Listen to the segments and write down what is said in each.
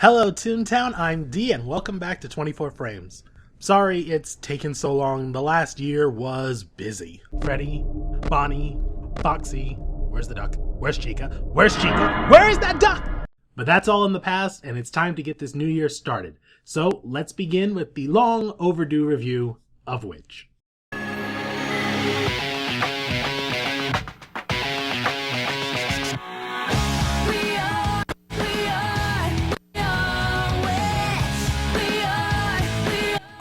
Hello Toontown, I'm D and welcome back to 24 Frames. Sorry it's taken so long, the last year was busy. Freddy, Bonnie, Foxy, where's the duck? Where's Chica? Where's Chica? Where's that duck? But that's all in the past and it's time to get this new year started. So let's begin with the long overdue review of W.I.T.C.H.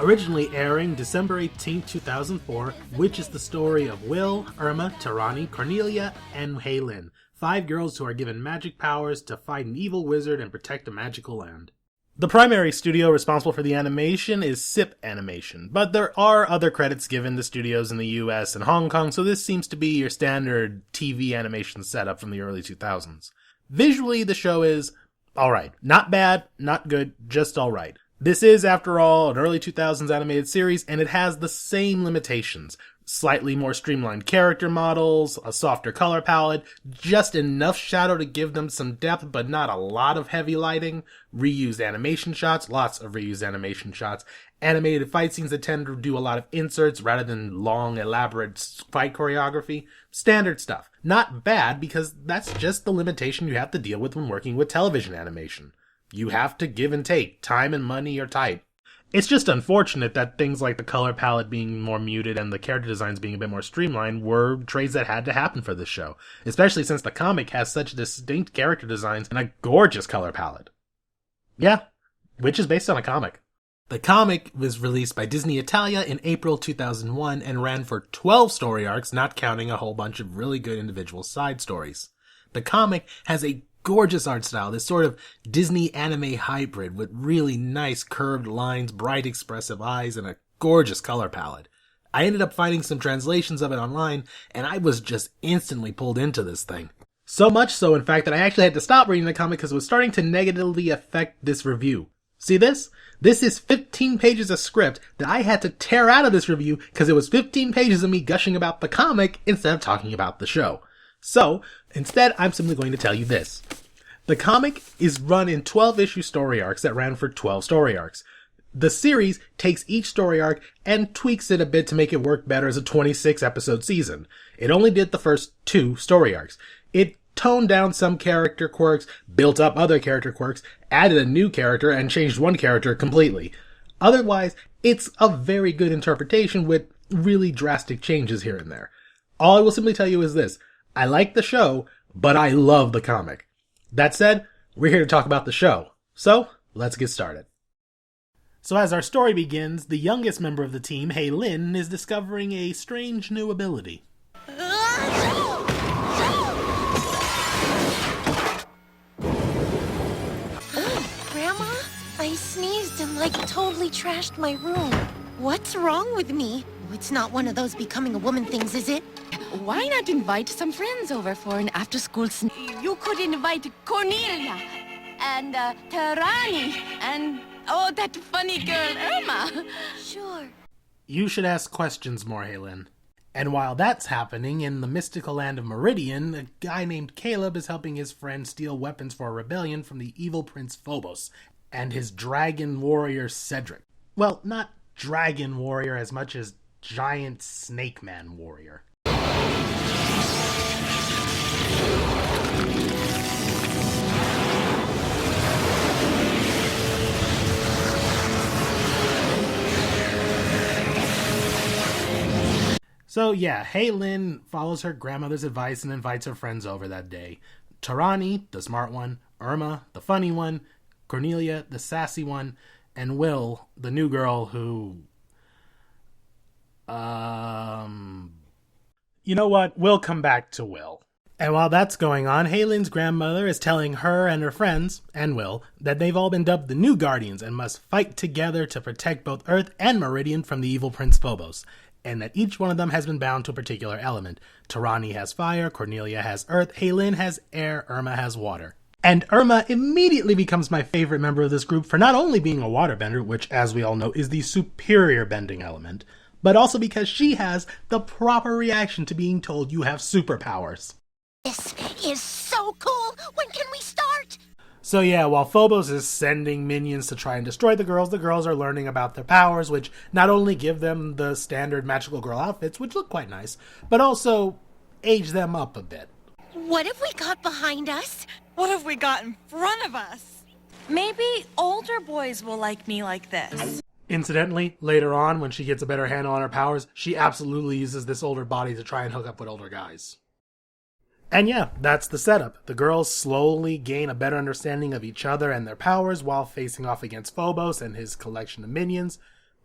Originally airing December 18, 2004, which is the story of Will, Irma, Tarani, Cornelia, and Haylin, 5 girls who are given magic powers to fight an evil wizard and protect a magical land. The primary studio responsible for the animation is SIP Animation, but there are other credits given to studios in the US and Hong Kong, so this seems to be your standard TV animation setup from the early 2000s. Visually, the show is alright. Not bad, not good, just alright. This is, after all, an early 2000s animated series, and it has the same limitations. Slightly more streamlined character models, a softer color palette, just enough shadow to give them some depth, but not a lot of heavy lighting, reused animation shots, lots of reused animation shots, animated fight scenes that tend to do a lot of inserts rather than long, elaborate fight choreography. Standard stuff. Not bad, because that's just the limitation you have to deal with when working with television animation. You have to give and take. Time and money are tight. It's just unfortunate that things like the color palette being more muted and the character designs being a bit more streamlined were trades that had to happen for this show, especially since the comic has such distinct character designs and a gorgeous color palette. Yeah, which is based on a comic. The comic was released by Disney Italia in April 2001 and ran for 12 story arcs, not counting a whole bunch of really good individual side stories. The comic has a gorgeous art style, this sort of Disney anime hybrid with really nice curved lines, bright expressive eyes, and a gorgeous color palette. I ended up finding some translations of it online, and I was just instantly pulled into this thing. So much so, in fact, that I actually had to stop reading the comic because it was starting to negatively affect this review. See this? This is 15 pages of script that I had to tear out of this review because it was 15 pages of me gushing about the comic instead of talking about the show. So, instead, I'm simply going to tell you this. The comic is run in 12-issue story arcs that ran for 12 story arcs. The series takes each story arc and tweaks it a bit to make it work better as a 26-episode season. It only did the first 2 story arcs. It toned down some character quirks, built up other character quirks, added a new character, and changed one character completely. Otherwise, it's a very good interpretation with really drastic changes here and there. All I will simply tell you is this. I like the show, but I love the comic. That said, we're here to talk about the show. So, let's get started. So as our story begins, the youngest member of the team, Haylin, is discovering a strange new ability. Grandma, I sneezed and totally trashed my room. What's wrong with me? It's not one of those becoming a woman things, is it? Why not invite some friends over for an after-school snack? You could invite Cornelia and Tarani and, that funny girl, Irma. Sure. You should ask questions more, Haylin. And while that's happening, in the mystical land of Meridian, a guy named Caleb is helping his friend steal weapons for a rebellion from the evil Prince Phobos and his dragon warrior Cedric. Well, not dragon warrior as much as giant snake man warrior. So yeah, Haylin follows her grandmother's advice and invites her friends over that day. Tarani, the smart one, Irma, the funny one, Cornelia, the sassy one, and Will, the new girl who... You know what? We'll come back to Will. And while that's going on, Haylin's grandmother is telling her and her friends, and Will, that they've all been dubbed the New Guardians and must fight together to protect both Earth and Meridian from the evil Prince Phobos, and that each one of them has been bound to a particular element. Tarani has fire, Cornelia has earth, Haylin has air, Irma has water. And Irma immediately becomes my favorite member of this group for not only being a waterbender, which, as we all know, is the superior bending element, but also because she has the proper reaction to being told you have superpowers. This is so cool! When can we start? So yeah, while Phobos is sending minions to try and destroy the girls are learning about their powers, which not only give them the standard magical girl outfits, which look quite nice, but also age them up a bit. What if we got behind us? What if we got in front of us? Maybe older boys will like me like this. Incidentally, later on, when she gets a better handle on her powers, she absolutely uses this older body to try and hook up with older guys. And yeah, that's the setup. The girls slowly gain a better understanding of each other and their powers while facing off against Phobos and his collection of minions.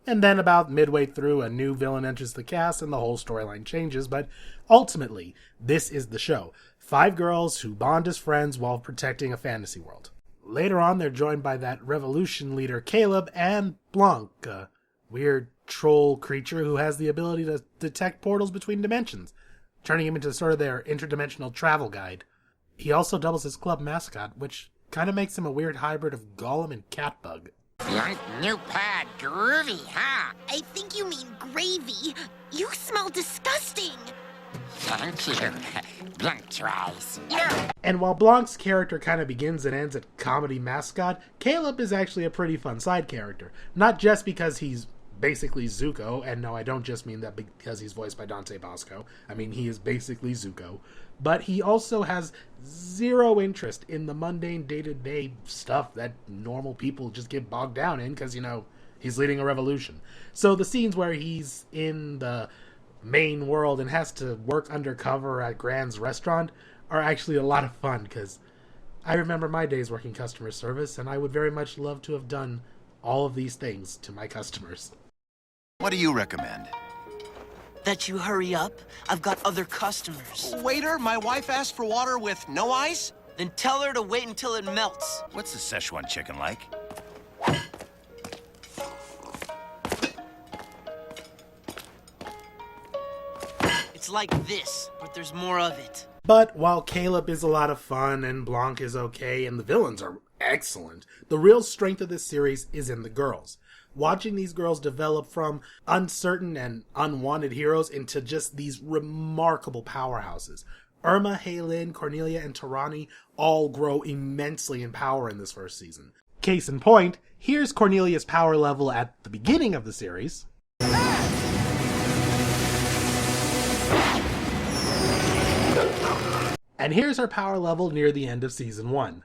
And then about midway through, a new villain enters the cast and the whole storyline changes. But ultimately, this is the show. 5 girls who bond as friends while protecting a fantasy world. Later on, they're joined by that revolution leader Caleb and Blanc, a weird troll creature who has the ability to detect portals between dimensions, turning him into sort of their interdimensional travel guide. He also doubles as club mascot, which kind of makes him a weird hybrid of Gollum and Catbug. New pad, groovy, huh? I think you mean gravy. You smell disgusting. Thank you. Blunt tries. And while Blanc's character kind of begins and ends at comedy mascot, Caleb is actually a pretty fun side character. Not just because he's basically Zuko, and no, I don't just mean that because he's voiced by Dante Bosco. I mean, he is basically Zuko. But he also has zero interest in the mundane day-to-day stuff that normal people just get bogged down in because, he's leading a revolution. So the scenes where he's in the main world and has to work undercover at Grand's restaurant are actually a lot of fun because I remember my days working customer service and I would very much love to have done all of these things to my customers. What do you recommend? That you hurry up. I've got other customers. Waiter, my wife asked for water with no ice. Then tell her to wait until it melts. What's the Szechuan chicken like? It's like this, but there's more of it. But while Caleb is a lot of fun and Blanc is okay and the villains are excellent, the real strength of this series is in the girls. Watching these girls develop from uncertain and unwanted heroes into just these remarkable powerhouses. Irma, Haylin, Cornelia, and Tarani all grow immensely in power in this first season. Case in point, here's Cornelia's power level at the beginning of the series. And here's her power level near the end of season 1.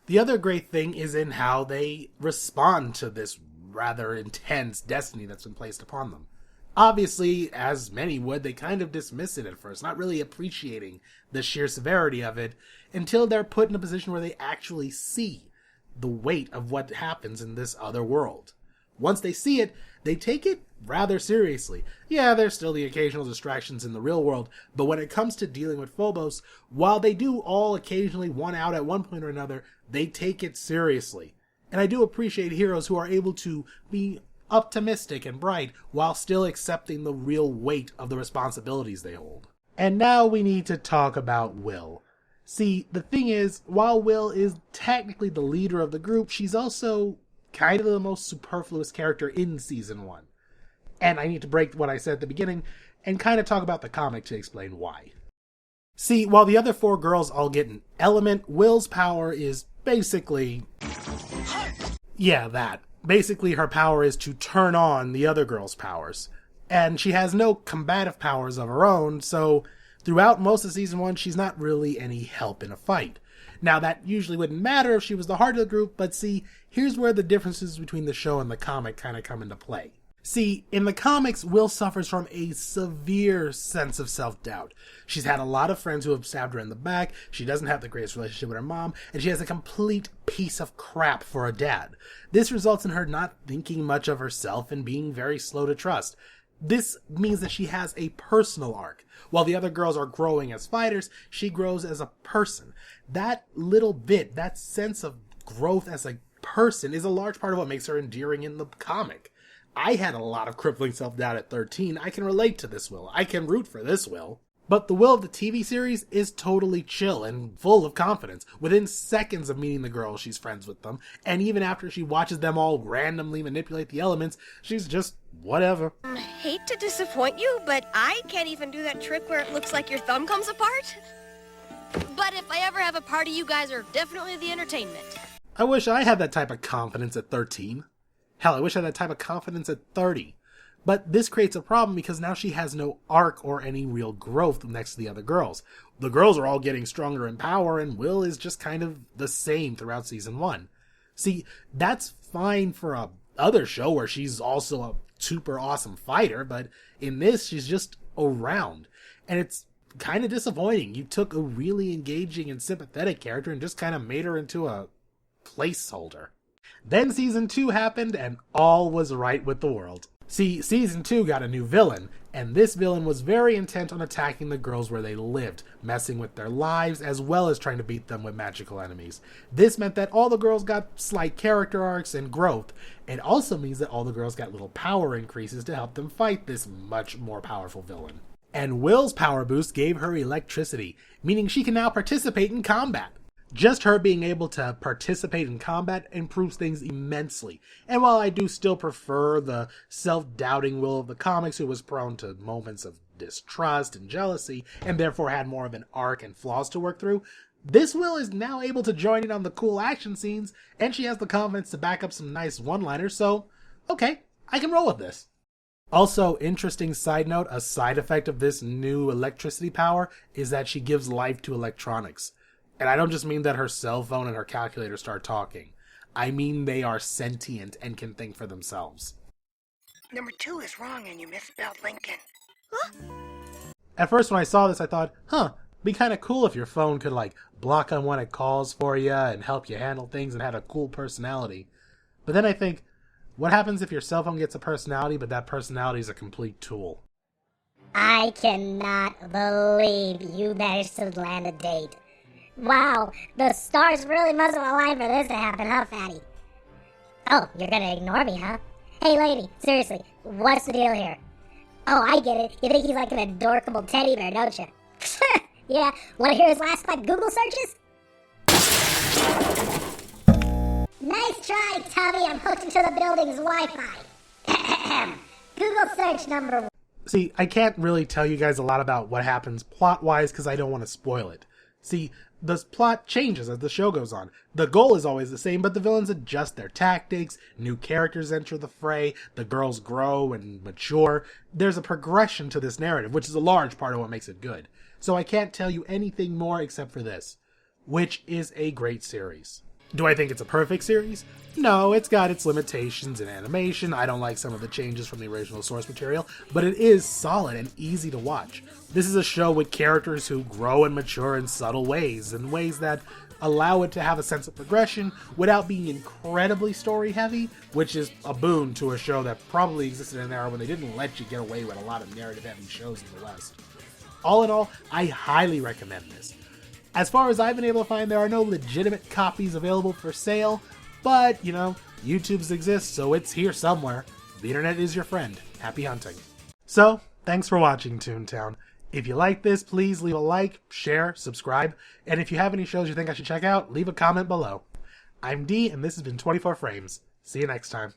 The other great thing is in how they respond to this rather intense destiny that's been placed upon them. Obviously, as many would, they kind of dismiss it at first, not really appreciating the sheer severity of it until they're put in a position where they actually see the weight of what happens in this other world. Once they see it, they take it rather seriously. Yeah, there's still the occasional distractions in the real world, but when it comes to dealing with Phobos, while they do all occasionally one out at one point or another, they take it seriously. And I do appreciate heroes who are able to be optimistic and bright while still accepting the real weight of the responsibilities they hold. And now we need to talk about Will. See, the thing is, while Will is technically the leader of the group, she's also kind of the most superfluous character in season 1. And I need to break what I said at the beginning and kind of talk about the comic to explain why. See, while the other 4 girls all get an element, Will's power is basically... yeah, that. Basically, her power is to turn on the other girls' powers. And she has no combative powers of her own, so throughout most of season 1, she's not really any help in a fight. Now, that usually wouldn't matter if she was the heart of the group, but see, here's where the differences between the show and the comic kind of come into play. See, in the comics, Will suffers from a severe sense of self-doubt. She's had a lot of friends who have stabbed her in the back, she doesn't have the greatest relationship with her mom, and she has a complete piece of crap for a dad. This results in her not thinking much of herself and being very slow to trust. This means that she has a personal arc. While the other girls are growing as fighters, she grows as a person. That little bit, that sense of growth as a person, is a large part of what makes her endearing in the comic. I had a lot of crippling self-doubt at 13. I can relate to this Will. I can root for this Will. But the Will of the TV series is totally chill and full of confidence. Within seconds of meeting the girls, she's friends with them. And even after she watches them all randomly manipulate the elements, she's just whatever. Hate to disappoint you, but I can't even do that trick where it looks like your thumb comes apart. But if I ever have a party, you guys are definitely the entertainment. I wish I had that type of confidence at 13. Hell, I wish I had that type of confidence at 30. But this creates a problem because now she has no arc or any real growth next to the other girls. The girls are all getting stronger in power, and Will is just kind of the same throughout season 1. See, that's fine for a other show where she's also a super awesome fighter, but in this, she's just around. And it's kind of disappointing. You took a really engaging and sympathetic character and just kind of made her into a placeholder. Then season 2 happened, and all was right with the world. See, season 2 got a new villain, and this villain was very intent on attacking the girls where they lived, messing with their lives, as well as trying to beat them with magical enemies. This meant that all the girls got slight character arcs and growth. It also means that all the girls got little power increases to help them fight this much more powerful villain. And Will's power boost gave her electricity, meaning she can now participate in combat. Just her being able to participate in combat improves things immensely. And while I do still prefer the self-doubting Will of the comics, who was prone to moments of distrust and jealousy, and therefore had more of an arc and flaws to work through, this Will is now able to join in on the cool action scenes, and she has the confidence to back up some nice one-liners, so, okay, I can roll with this. Also, interesting side note, a side effect of this new electricity power is that she gives life to electronics. And I don't just mean that her cell phone and her calculator start talking. I mean they are sentient and can think for themselves. Number 2 is wrong and you misspelled Lincoln. Huh? At first when I saw this I thought, be kind of cool if your phone could block unwanted calls for you and help you handle things and had a cool personality. But then I think, what happens if your cell phone gets a personality but that personality is a complete tool? I cannot believe you managed to land a date. Wow, the stars really must have aligned for this to happen, huh, Fatty? Oh, you're gonna ignore me, huh? Hey, lady, seriously, what's the deal here? Oh, I get it. You think he's like an adorable teddy bear, don't you? Yeah, wanna hear his last 5 Google searches? Nice try, Tubby. I'm hooked into the building's Wi-Fi. Google search number 1. See, I can't really tell you guys a lot about what happens plot-wise because I don't want to spoil it. See, the plot changes as the show goes on. The goal is always the same, but the villains adjust their tactics, new characters enter the fray, the girls grow and mature. There's a progression to this narrative, which is a large part of what makes it good. So I can't tell you anything more except for this, which is a great series. Do I think it's a perfect series? No, it's got its limitations in animation. I don't like some of the changes from the original source material, but it is solid and easy to watch. This is a show with characters who grow and mature in subtle ways, in ways that allow it to have a sense of progression without being incredibly story-heavy, which is a boon to a show that probably existed in an era when they didn't let you get away with a lot of narrative-heavy shows in the West. All in all, I highly recommend this. As far as I've been able to find, there are no legitimate copies available for sale, but, YouTube's exist, so it's here somewhere. The internet is your friend. Happy hunting. So, thanks for watching Toontown. If you like this, please leave a like, share, subscribe, and if you have any shows you think I should check out, leave a comment below. I'm D, and this has been 24 Frames. See you next time.